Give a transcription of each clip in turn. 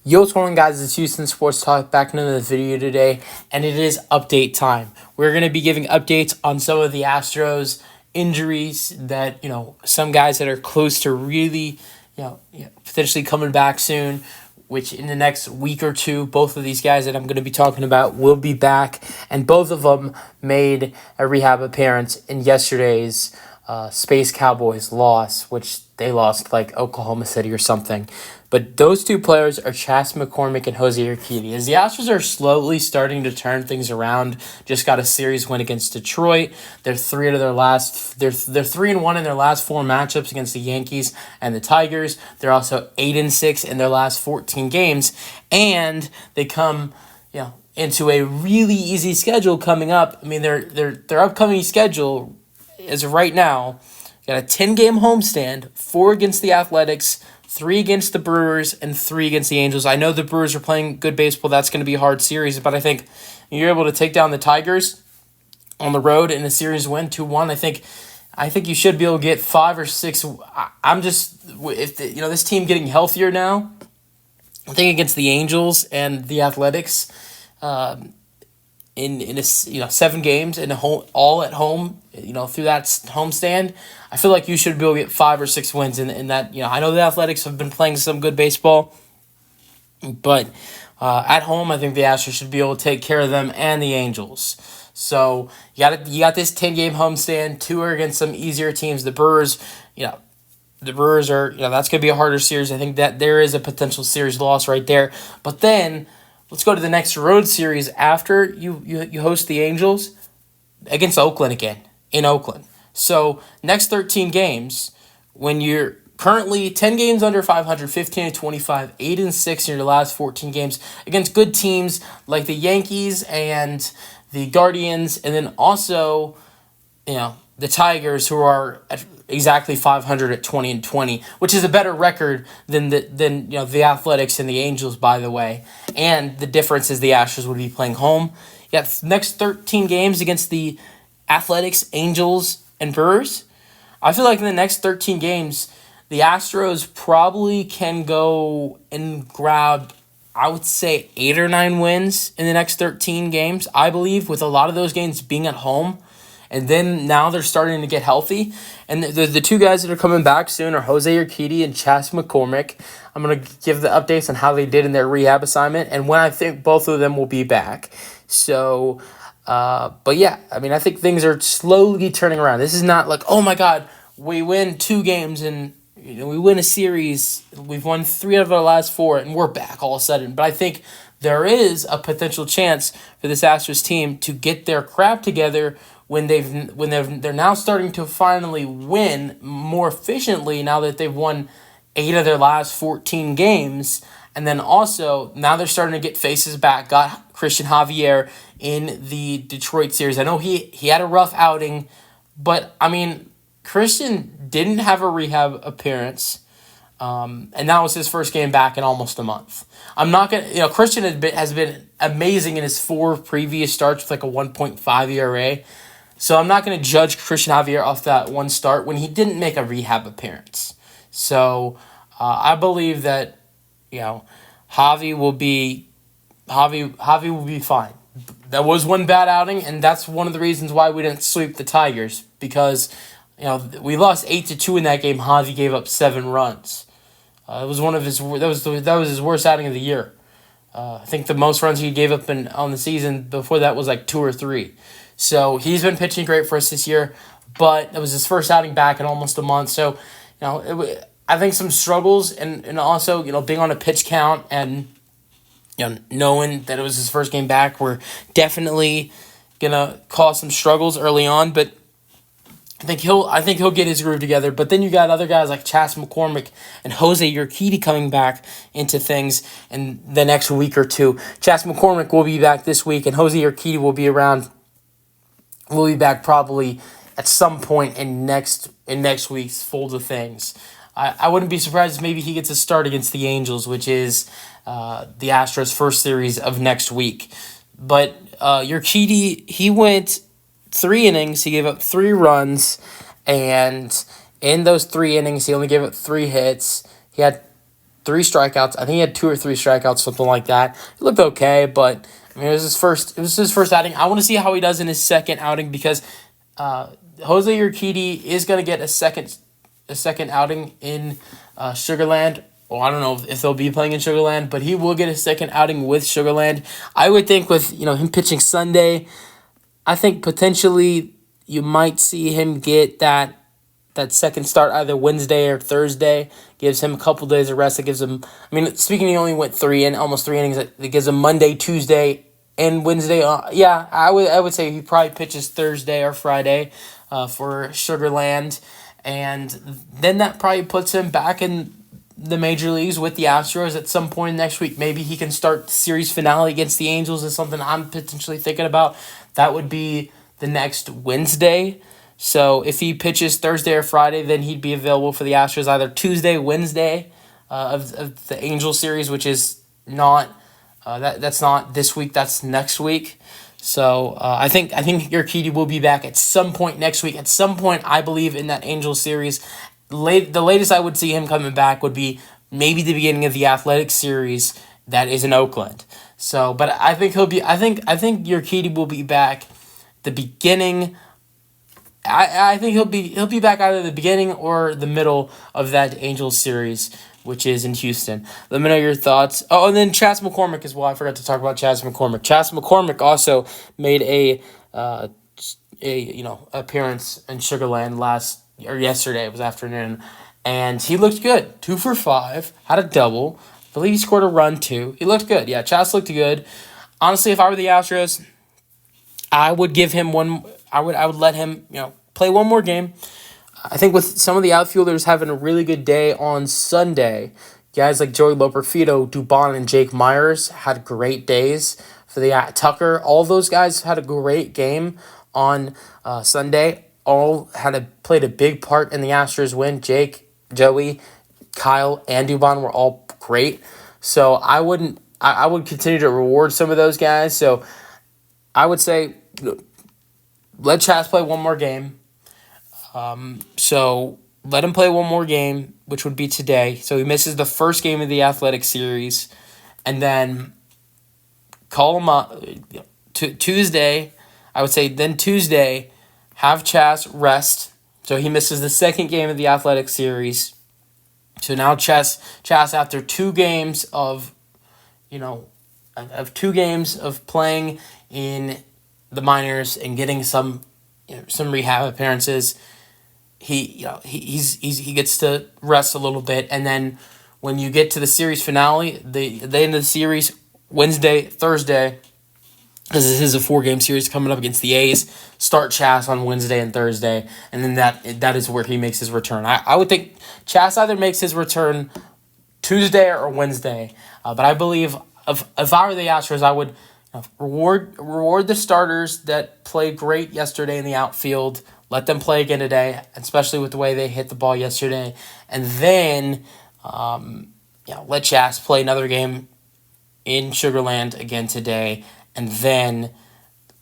Yo, what's going on, guys? It's Houston Sports Talk back into the video today, and it is update time. We're going to be giving updates on some of the Astros injuries that, some guys that are close to really, potentially coming back soon, which in the next week or two, both of these guys that I'm going to be talking about will be back, and both of them made a rehab appearance in yesterday's Space Cowboys loss, which they lost like Oklahoma City or something. But those two players are Chas McCormick and Jose Urquidy. As the Astros are slowly starting to turn things around, just got a series win against Detroit. They're 3-1 in their last 4 matchups against the Yankees and the Tigers. They're also 8-6 in their last 14 games, and they come, into a really easy schedule coming up. I mean, their upcoming schedule as of right now, got a 10-game homestand, 4 against the Athletics, 3 against the Brewers, and 3 against the Angels. I know the Brewers are playing good baseball. That's going to be a hard series, but I think you're able to take down the Tigers on the road in a series win, 2-1. I think you should be able to get 5 or 6. This team getting healthier now. I think against the Angels and the Athletics, in 7 games in all at home, through that homestand, I feel like you should be able to get 5 or 6 wins in that. I know the Athletics have been playing some good baseball, but at home, I think the Astros should be able to take care of them and the Angels. So you got this 10-game homestand. 2 are against some easier teams. The Brewers, are that's going to be a harder series. I think that there is a potential series loss right there. But then let's go to the next road series after you host the Angels against Oakland again in Oakland. So next 13 games, when you're currently 10 games under 500, 15-25, 8-6 in your last 14 games against good teams like the Yankees and the Guardians, and then also, the Tigers, who are at exactly 500 at 20-20, which is a better record than the Athletics and the Angels, by the way. And the difference is the Astros would be playing home. You got next 13 games against the Athletics, Angels, and Brewers. I feel like in the next 13 games, the Astros probably can go and grab, I would say, 8 or 9 wins in the next 13 games, I believe, with a lot of those games being at home. And then now they're starting to get healthy. And the 2 guys that are coming back soon are Jose Urquidy and Chas McCormick. I'm going to give the updates on how they did in their rehab assignment and when I think both of them will be back. So, but yeah, I think things are slowly turning around. This is not like, oh my God, we win 2 games and we win a series. We've won 3 out of our last 4 and we're back all of a sudden. But I think there is a potential chance for this Astros team to get their crap together when they're now starting to finally win more efficiently now that they've won 8 of their last 14 games. And then also, now they're starting to get faces back. Got Christian Javier in the Detroit series. I know he had a rough outing, but, Christian didn't have a rehab appearance, and that was his first game back in almost a month. I'm not going to, Christian has been amazing in his 4 previous starts with like a 1.5 ERA. So I'm not going to judge Christian Javier off that one start when he didn't make a rehab appearance. So I believe that, Javi will be fine. That was one bad outing, and that's one of the reasons why we didn't sweep the Tigers, because we lost 8-2 in that game. Javi gave up 7 runs. It was that was his worst outing of the year. I think the most runs he gave up on the season before that was like 2 or 3. So he's been pitching great for us this year, but it was his first outing back in almost a month. So, I think some struggles and also, being on a pitch count and, knowing that it was his first game back were definitely going to cause some struggles early on. But I think he'll get his groove together. But then you got other guys like Chas McCormick and Jose Urquidy coming back into things in the next week or two. Chas McCormick will be back this week, and Jose Urquidy will be around. We'll be back probably at some point in next week's fold of things. I wouldn't be surprised if maybe he gets a start against the Angels, which is the Astros' first series of next week. But Urquidy, he went 3 innings. He gave up 3 runs, and in those 3 innings, he only gave up 3 hits. He had 3 strikeouts. I think he had 2 or 3 strikeouts, something like that. He looked okay, but I mean, it was his first outing. I want to see how he does in his second outing because Jose Urquidy is going to get a second outing in Sugarland. Well, I don't know if they'll be playing in Sugarland, but he will get a second outing with Sugarland. I would think with him pitching Sunday, I think potentially you might see him get that second start either Wednesday or Thursday. Gives him a couple days of rest. It gives him. I mean, speaking, he only went almost 3 innings. It gives him Monday, Tuesday, and Wednesday. Yeah, I would say he probably pitches Thursday or Friday for Sugarland, and then that probably puts him back in the major leagues with the Astros at some point next week. Maybe he can start the series finale against the Angels is something I'm potentially thinking about. That would be the next Wednesday. So if he pitches Thursday or Friday, then he'd be available for the Astros either Tuesday, Wednesday of the Angel series, which is not that's not this week. That's next week. So I think Urquidy will be back at some point next week. At some point, I believe in that Angel series. The latest I would see him coming back would be maybe the beginning of the Athletic series that is in Oakland. So, but I think he'll be. I think Urquidy will be back the beginning. I think he'll be back either the beginning or the middle of that Angels series, which is in Houston. Let me know your thoughts. Oh, and then Chas McCormick as well. I forgot to talk about Chas McCormick. Chas McCormick also made a appearance in Sugarland yesterday. It was afternoon, and he looked good. 2 for 5, had a double. I believe he scored a run too. He looked good. Yeah, Chas looked good. Honestly, if I were the Astros, I would give him one. I would let him play one more game. I think with some of the outfielders having a really good day on Sunday, guys like Joey Loperfido, Dubon, and Jake Myers had great days for the Tucker. All those guys had a great game on Sunday. All played a big part in the Astros win. Jake, Joey, Kyle, and Dubon were all great. So I would continue to reward some of those guys. So I would say let Chas play one more game. So let him play one more game, which would be today. So he misses the first game of the Athletic series, and then call him up Tuesday. I would say then Tuesday, have Chas rest. So he misses the second game of the Athletic series. So now Chas after 2 games of playing in the minors and getting some rehab appearances, he gets to rest a little bit, and then when you get to the series finale, the end of the series, Wednesday, Thursday, because this is a 4-game series coming up against the A's, start Chas on Wednesday and Thursday, and then that is where he makes his return. I would think Chas either makes his return Tuesday or Wednesday, but I believe if I were the Astros, I would reward the starters that played great yesterday in the outfield. Let them play again today, especially with the way they hit the ball yesterday. And then let Chas play another game in Sugarland again today. And then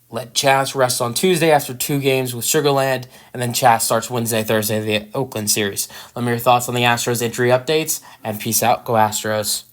let Chas rest on Tuesday after 2 games with Sugarland. And then Chas starts Wednesday, Thursday, the Oakland series. Let me know your thoughts on the Astros injury updates. And peace out. Go Astros.